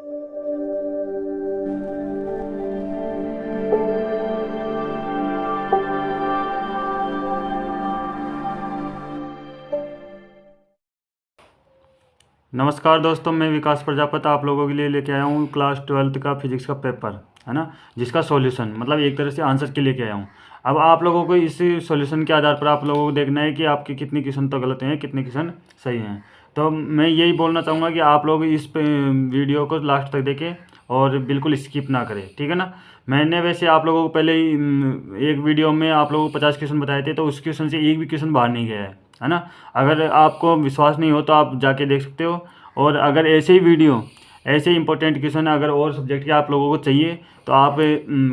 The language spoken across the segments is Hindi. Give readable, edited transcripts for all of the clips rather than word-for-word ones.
नमस्कार दोस्तों, मैं विकास प्रजापति आप लोगों के लिए लेके आया हूँ क्लास 12th का फिजिक्स का पेपर, है ना, जिसका सॉल्यूशन मतलब एक तरह से आंसर के लेके आया हूँ। अब आप लोगों को इस सॉल्यूशन के आधार पर आप लोगों को देखना है कि आपके कितने क्वेश्चन तो गलत हैं, कितने क्वेश्चन सही हैं। तो मैं यही बोलना चाहूँगा कि आप लोग इस वीडियो को लास्ट तक देखें और बिल्कुल स्किप ना करें, ठीक है ना। मैंने वैसे आप लोगों को पहले ही एक वीडियो में आप लोगों को 50 क्वेश्चन बताए थे, तो उस क्वेश्चन से एक भी क्वेश्चन बाहर नहीं गया है ना। अगर आपको विश्वास नहीं हो तो आप जाके देख सकते हो। और अगर ऐसे ही वीडियो, ऐसे ही इंपॉर्टेंट क्वेश्चन अगर और सब्जेक्ट के आप लोगों को चाहिए तो आप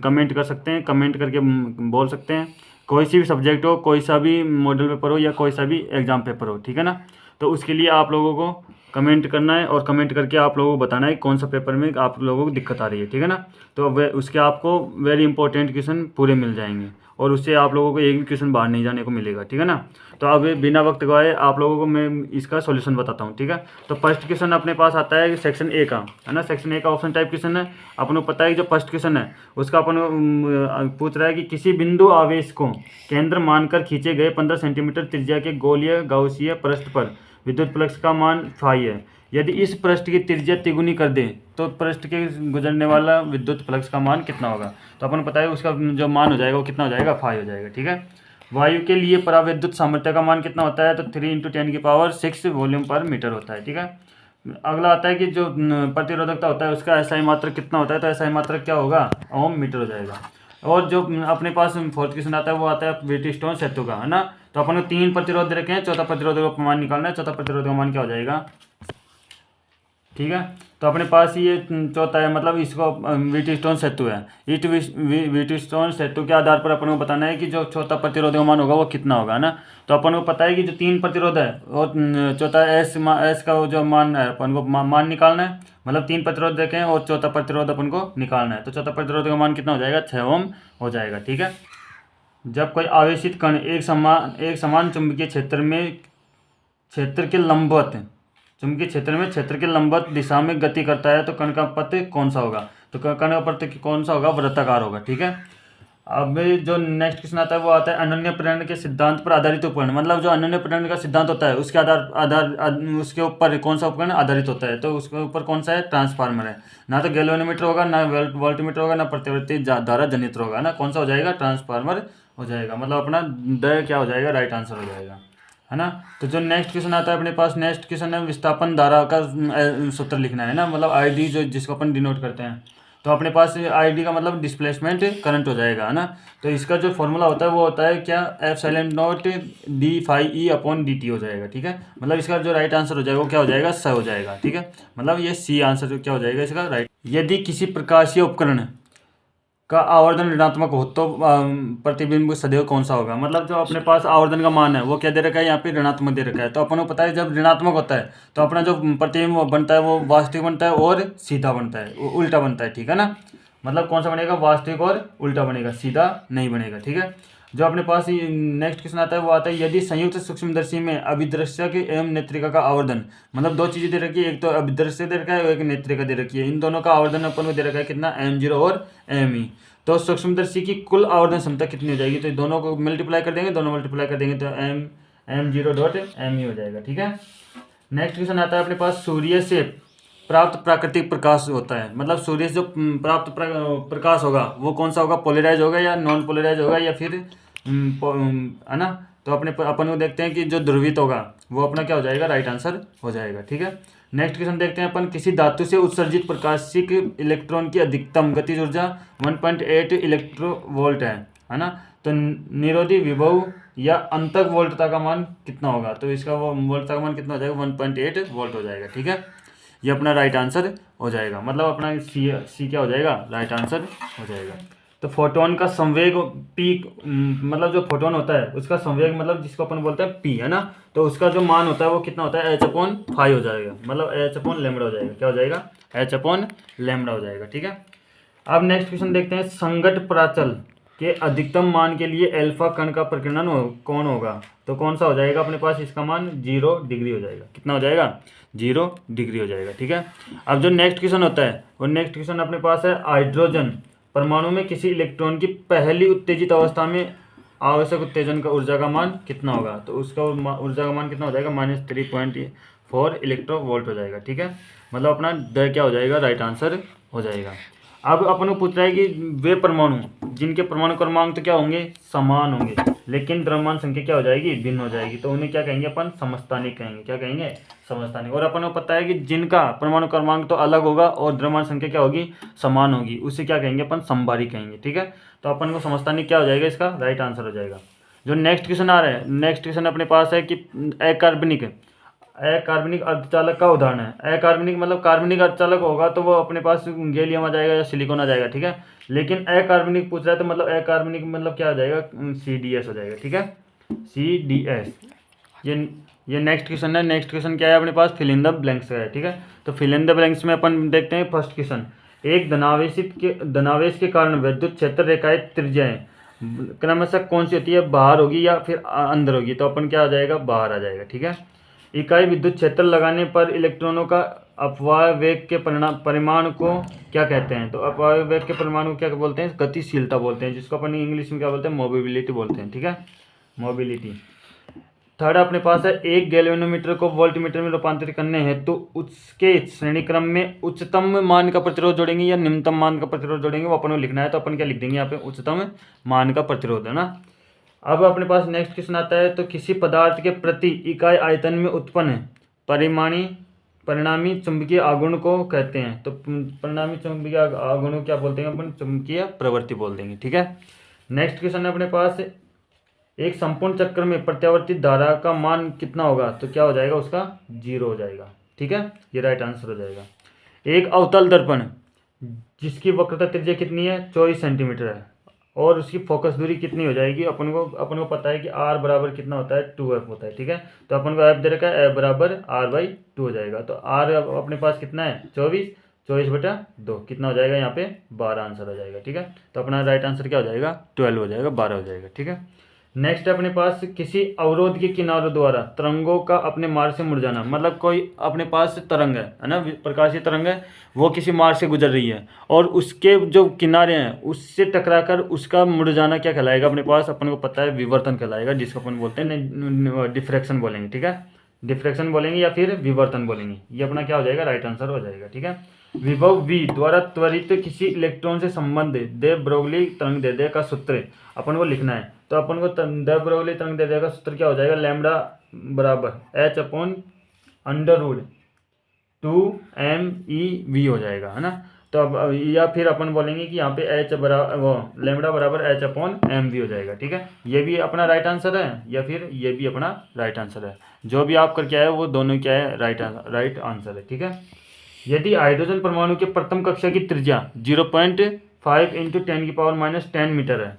कमेंट कर सकते हैं, कमेंट करके बोल सकते हैं। कोई सी भी सब्जेक्ट हो, कोई सा भी मॉडल पेपर हो या कोई सा भी एग्ज़ाम पेपर हो, ठीक है ना। तो उसके लिए आप लोगों को कमेंट करना है और कमेंट करके आप लोगों को बताना है कौन सा पेपर में आप लोगों को दिक्कत आ रही है, ठीक है ना। तो वे उसके आपको वेरी इंपॉर्टेंट क्वेश्चन पूरे मिल जाएंगे और उससे आप लोगों को एक भी क्वेश्चन बाहर नहीं जाने को मिलेगा, ठीक है ना। तो अब बिना वक्त गवाए आप लोगों को मैं इसका सॉल्यूशन बताता हूँ, ठीक है। तो फर्स्ट क्वेश्चन अपने पास आता है सेक्शन ए का, है ना। सेक्शन ए का ऑप्शन टाइप क्वेश्चन है। अपन को पता है कि जो फर्स्ट क्वेश्चन है उसका अपन पूछ रहा है कि किसी बिंदु आवेश को केंद्र मानकर खींचे गए 15 सेंटीमीटर त्रिज्या के गोलीय गाउसीय पृष्ठ पर विद्युत फ्लक्स का मान फाई है। यदि इस पृष्ठ की त्रिज्या तिगुनी कर दें तो पृष्ठ के गुजरने वाला विद्युत फ्लक्स का मान कितना होगा। तो अपन पता है उसका जो मान हो जाएगा वो कितना हो जाएगा, फाई हो जाएगा, ठीक है। वायु के लिए पराविद्युत सामर्थ्य का मान कितना होता है, तो 3 × 10⁻6 वॉल्यूम पर मीटर होता है, ठीक है। अगला आता है कि जो प्रतिरोधकता होता है उसका एसआई मात्रक कितना होता है, तो एसआई मात्रक क्या होगा, ओम मीटर हो जाएगा। और जो अपने पास फोर्थ क्वेश्चन आता है वो आता है व्हीटस्टोन सेतु का, है ना। तो अपन को 3 प्रतिरोध दे रखे हैं, चौथा प्रतिरोध का मान निकालना है। चौथा प्रतिरोध का मान क्या हो जाएगा, ठीक है। तो अपने पास ये चौथा है, मतलब इसको व्हीटस्टोन सेतु है। व्हीटस्टोन सेतु के आधार पर अपन को बताना है कि जो चौथा प्रतिरोध का मान होगा वो कितना होगा ना। तो अपन को पता है कि जो 3 प्रतिरोध है और चौथा एस का जो मान है अपन को मान निकालना है। मतलब 3 प्रतिरोध देखें और चौथा प्रतिरोध अपन को निकालना है। तो चौथा प्रतिरोध का मान कितना हो जाएगा, 6 ओम हो जाएगा, ठीक है। जब कोई आवेशित कण एक समान चुंबकीय क्षेत्र के लंबवत चुंबकीय क्षेत्र के लंबवत दिशा में गति करता है तो कण का पथ कौन सा होगा, तो कण का पथ कौन सा होगा, वृत्ताकार होगा, ठीक है। अब जो नेक्स्ट क्वेश्चन आता है वो आता है अनन्य प्रेरण के सिद्धांत पर आधारित उपकरण। मतलब जो अनन्य प्रेरण का सिद्धांत होता है उसके उसके ऊपर कौन सा उपकरण आधारित होता है, तो उसके ऊपर कौन सा है, ट्रांसफार्मर है। ना तो गैल्वेनोमीटर होगा, ना वोल्टमीटर होगा, ना प्रतिवर्ती धारा जनित्र होगा ना। कौन सा हो जाएगा, ट्रांसफार्मर हो जाएगा। मतलब अपना द क्या हो जाएगा, राइट आंसर हो जाएगा, है ना। तो जो नेक्स्ट क्वेश्चन आता है अपने पास, नेक्स्ट क्वेश्चन है विस्थापन धारा का सूत्र लिखना है ना। मतलब आईडी जो जिसको अपन डिनोट करते हैं, तो अपने पास आईडी का मतलब डिस्प्लेसमेंट करंट हो जाएगा, है ना। तो इसका जो फॉर्मूला होता है वो होता है क्या, एप्सिलॉन नॉट d∅e/dt हो जाएगा, ठीक है। मतलब इसका जो राइट आंसर हो जाएगा वो क्या हो जाएगा, स हो जाएगा, ठीक है। मतलब ये सी आंसर क्या हो जाएगा इसका राइट। यदि किसी प्रकाशीय उपकरण का आवर्धन ऋणात्मक हो तो प्रतिबिंब सदैव कौन सा होगा। मतलब जो अपने पास आवर्धन का मान है वो क्या दे रखा है, यहाँ पे ऋणात्मक दे रखा है। तो अपन को पता है जब ऋणात्मक होता है तो अपना जो प्रतिबिंब बनता है वो वास्तविक बनता है और सीधा बनता है, उल्टा बनता है, ठीक है ना। मतलब कौन सा बनेगा, वास्तविक और उल्टा बनेगा, सीधा नहीं बनेगा, ठीक है। जो अपने पास नेक्स्ट क्वेश्चन आता है वो आता है यदि संयुक्त सूक्ष्मदर्शी में अभिदृश्यक एवं नेत्रिका का आवर्धन, मतलब 2 चीजें दे रखी है, एक तो अभिदृश्य दे रखा है और एक नेत्रिका दे रखी है। इन दोनों का आवर्धन अपन को दे रखा है कितना, m0 और me। तो सूक्ष्मदर्शी की कुल आवर्धन क्षमता कितनी हो जाएगी, तो दोनों को मल्टीप्लाई कर देंगे, दोनों मल्टीप्लाई कर देंगे तो m0.me हो जाएगा, ठीक है। नेक्स्ट क्वेश्चन आता है अपने पास सूर्य से प्राप्त प्राकृतिक प्रकाश होता है। मतलब सूर्य से जो प्राप्त प्रकाश होगा वो कौन सा होगा, पोलराइज होगा या नॉन पोलराइज होगा या फिर है ना। तो अपन को देखते हैं कि जो ध्रुवित होगा वो अपना क्या हो जाएगा, राइट आंसर हो जाएगा, ठीक है। नेक्स्ट क्वेश्चन देखते हैं अपन, किसी धातु से उत्सर्जित प्रकाशिक इलेक्ट्रॉन की अधिकतम गतिज ऊर्जा 1.8 इलेक्ट्रोवोल्ट है ना। तो निरोधी विभव या अंतक वोल्टता का मान कितना होगा, तो इसका वो वोल्टता का मान कितना हो जाएगा, 1.8 वोल्ट हो जाएगा, ठीक है। ये अपना राइट आंसर हो जाएगा। मतलब अपना सी क्या हो जाएगा, राइट आंसर हो जाएगा। तो फोटोन का संवेग पी, मतलब जो फोटोन होता है उसका संवेग मतलब जिसको अपन बोलते हैं पी, है ना। तो उसका जो मान होता है वो कितना होता है, h/5 हो जाएगा। मतलब h/λ हो जाएगा, क्या हो जाएगा, h/λ हो जाएगा, ठीक है। अब नेक्स्ट क्वेश्चन देखते हैं, संघट प्राचल के अधिकतम मान के लिए अल्फा कण का प्रकीर्णन कौन होगा, तो कौन सा हो जाएगा अपने पास, इसका मान 0 डिग्री हो जाएगा। कितना हो जाएगा, 0 डिग्री हो जाएगा। ठीक है, अब जो नेक्स्ट क्वेश्चन होता है वो नेक्स्ट क्वेश्चन अपने पास है, हाइड्रोजन परमाणु में किसी इलेक्ट्रॉन की पहली उत्तेजित अवस्था में आवश्यक उत्तेजन का ऊर्जा का मान कितना होगा, तो उसका ऊर्जा का मान कितना हो जाएगा, -3.4 इलेक्ट्रोवोल्ट हो जाएगा। ठीक है, मतलब अपना द क्या हो जाएगा, राइट आंसर हो जाएगा। अब अपन को पूछ रहा है कि वे परमाणु जिनके परमाणु क्रमांक तो क्या होंगे, समान होंगे, लेकिन द्रव्यमान संख्या क्या हो जाएगी, भिन्न हो जाएगी, तो उन्हें क्या कहेंगे अपन, समस्थानिक कहेंगे। क्या कहेंगे, समस्थानिक। और अपन को पता है कि जिनका परमाणु क्रमांक तो अलग होगा और द्रव्यमान संख्या क्या होगी, समान होगी, उसे क्या कहेंगे अपन, समबारी कहेंगे। ठीक है, तो अपन को समस्थानिक क्या हो जाएगा, इसका राइट आंसर हो जाएगा। जो नेक्स्ट क्वेश्चन आ रहा है, नेक्स्ट क्वेश्चन अपने पास है कि अकार्बनिक अर्धचालक का उदाहरण है। अकार्बनिक मतलब कार्बनिक अर्धचालक होगा तो वो अपने पास गैलियम आ जाएगा या सिलिकॉन आ जाएगा। ठीक है, लेकिन अकार्बनिक पूछ रहा है तो मतलब अकार्बनिक मतलब क्या आ जाएगा, CDS हो जाएगा। ठीक है, CDS। ये नेक्स्ट क्वेश्चन है। नेक्स्ट क्वेश्चन क्या है अपने पास, फिल इन द ब्लैंक्स का है। ठीक है, तो फिल इन द ब्लैंक्स में अपन देखते हैं फर्स्ट क्वेश्चन, एक धनावेश के कारण विद्युत क्षेत्र रेखाएं त्रिज्याएं क्रमशः कौन सी होती है, बाहर होगी या फिर अंदर होगी, तो अपन क्या आ जाएगा, बाहर आ जाएगा। ठीक है, इकाई विद्युत क्षेत्र लगाने पर इलेक्ट्रॉनों का अपवाह वेग के परिमाण को क्या कहते हैं, तो अपवाह वेग के परिमाण को क्या बोलते हैं, गतिशीलता बोलते हैं, जिसको अपन इंग्लिश में क्या बोलते हैं, मोबिलिटी बोलते हैं। ठीक है, मोबिलिटी। थर्ड अपने पास है, एक गैल्वेनोमीटर को वोल्टमीटर में रूपांतरित करने हैं तो उसके श्रेणी क्रम में उच्चतम मान का प्रतिरोध जोड़ेंगे या निम्नतम मान का प्रतिरोध जोड़ेंगे, वो अपन को लिखना है। तो अपन क्या लिख देंगे यहाँ पे, उच्चतम मान का प्रतिरोध, है ना। अब अपने पास नेक्स्ट क्वेश्चन आता है, तो किसी पदार्थ के प्रति इकाई आयतन में उत्पन्न परिणामी चुंबकीय आघूर्ण को कहते हैं, तो परिणामी चुंबकीय आघूर्ण को क्या बोलते हैं अपन, चुंबकीय प्रवृत्ति बोल देंगे। ठीक है, नेक्स्ट क्वेश्चन है अपने पास, एक संपूर्ण चक्र में प्रत्यावर्तित धारा का मान कितना होगा, तो क्या हो जाएगा, उसका 0 हो जाएगा। ठीक है, ये राइट आंसर हो जाएगा। एक अवतल दर्पण जिसकी वक्रता त्रिज्या कितनी है, 24 सेंटीमीटर है, और उसकी फोकस दूरी कितनी हो जाएगी, अपन को पता है कि R बराबर कितना होता है, 2F होता है। ठीक है, तो अपन को F दे रखा है, F बराबर R/2 हो जाएगा, तो R अपने पास कितना है, 24/2 कितना हो जाएगा, यहाँ पे 12 आंसर हो जाएगा। ठीक है, तो अपना राइट आंसर क्या हो जाएगा, 12 हो जाएगा, 12 हो जाएगा। ठीक है, नेक्स्ट अपने पास, किसी अवरोध के किनारों द्वारा तरंगों का अपने मार्ग से मुड़ जाना, मतलब कोई अपने पास तरंग है ना, प्रकाशीय तरंग है, वो किसी मार्ग से गुजर रही है और उसके जो किनारे हैं उससे टकराकर उसका मुड़ जाना क्या कहलाएगा, अपने पास अपन को पता है, विवर्तन कहलाएगा, जिसको अपन बोलते हैं डिफ्रैक्शन बोलेंगे। ठीक है, डिफ्रैक्शन बोलेंगे या फिर विवर्तन बोलेंगे, ये अपना क्या हो जाएगा, राइट आंसर हो जाएगा। ठीक है, विभव V द्वारा त्वरित किसी इलेक्ट्रॉन से संबंध दे ब्रोगली तरंग दैर्ध्य का सूत्र अपन को लिखना है, तो अपन को दे ब्रोगली तरंग दैर्ध्य का सूत्र क्या हो जाएगा, लैम्बडा बराबर h/2mEV हो जाएगा, है ना। तो अब या फिर अपन बोलेंगे कि यहाँ पे लैम्बडा बराबर h/mV हो जाएगा। ठीक है, ये भी अपना राइट आंसर है या फिर ये भी अपना राइट आंसर है, जो भी आप करके आए वो दोनों क्या है, राइट आंसर है। ठीक है, यदि हाइड्रोजन परमाणु के प्रथम कक्षा की त्रिज्या 0.5 × 10⁻⁻10 मीटर है,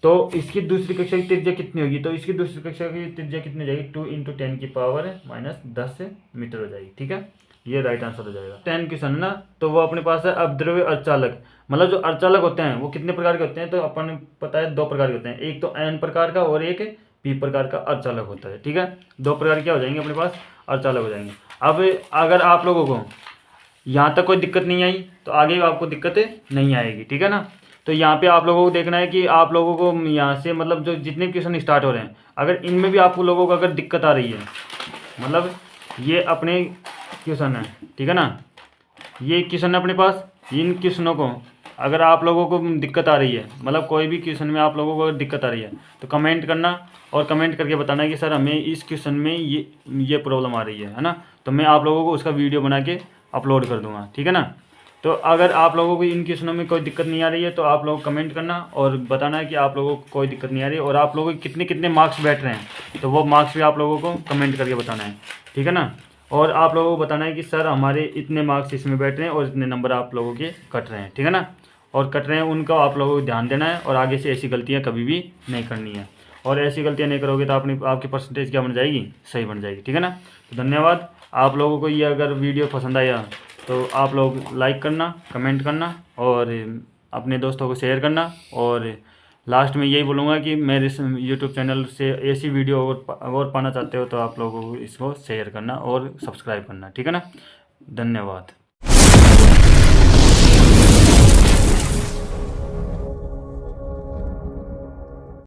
तो इसकी दूसरी कक्षा की त्रिज्या कितनी होगी, तो इसकी दूसरी कक्षा की त्रिज्या कितनी हो जाएगी, 2 × 10⁻⁻10 मीटर हो जाएगी। ठीक है, ये राइट आंसर हो जाएगा। 10 क्वेश्चन ना, तो वो अपने पास है अपद्रव्य अर्धचालक, मतलब जो अर्धचालक होते हैं वो कितने प्रकार के होते हैं, तो अपन पता है 2 प्रकार के होते हैं, एक तो N प्रकार का और एक P प्रकार का अर्धचालक होता है। ठीक है, 2 प्रकार क्या हो जाएंगे अपने पास, अर्धचालक हो जाएंगे। अब अगर आप लोगों को यहाँ तक कोई दिक्कत नहीं आई तो आगे आपको दिक्कत नहीं आएगी। ठीक है ना, तो यहाँ पे आप लोगों को देखना है कि आप लोगों को यहाँ से मतलब जो जितने क्वेश्चन स्टार्ट हो रहे हैं, अगर इनमें भी आप लोगों को अगर दिक्कत आ रही है, मतलब ये अपने क्वेश्चन है, ठीक है ना, ये क्वेश्चन है अपने पास, इन क्वेश्चनों को अगर आप लोगों को दिक्कत आ रही है, मतलब कोई भी क्वेश्चन में आप लोगों को अगर दिक्कत आ रही है तो कमेंट करना और कमेंट करके बताना है कि सर हमें इस क्वेश्चन में ये प्रॉब्लम आ रही है ना, तो मैं आप लोगों को उसका वीडियो बना के अपलोड कर दूंगा। ठीक है ना, तो अगर आप लोगों को इन क्वेश्चनों में कोई दिक्कत नहीं आ रही है तो आप लोग कमेंट करना और बताना है कि आप लोगों को कोई दिक्कत नहीं आ रही है और आप लोगों के कितने मार्क्स बैठ रहे हैं, तो वो मार्क्स भी आप लोगों को कमेंट करके बताना है। ठीक है ना, और आप लोगों को बताना है कि सर हमारे इतने मार्क्स इसमें बैठ रहे हैं और इतने नंबर आप लोगों के कट रहे हैं। ठीक है ना, और कट रहे हैं उनका आप लोगों को ध्यान देना है और आगे से ऐसी गलतियाँ कभी भी नहीं करनी है, और ऐसी गलतियाँ नहीं करोगे तो आपकी परसेंटेज क्या बन जाएगी, सही बन जाएगी। ठीक है ना, तो धन्यवाद। आप लोगों को ये अगर वीडियो पसंद आया तो आप लोग लाइक करना, कमेंट करना और अपने दोस्तों को शेयर करना, और लास्ट में यही बोलूँगा कि मेरे इस यूट्यूब चैनल से ऐसी वीडियो और पाना चाहते हो तो आप लोगों को इसको शेयर करना और सब्सक्राइब करना, ठीक है ना। धन्यवाद।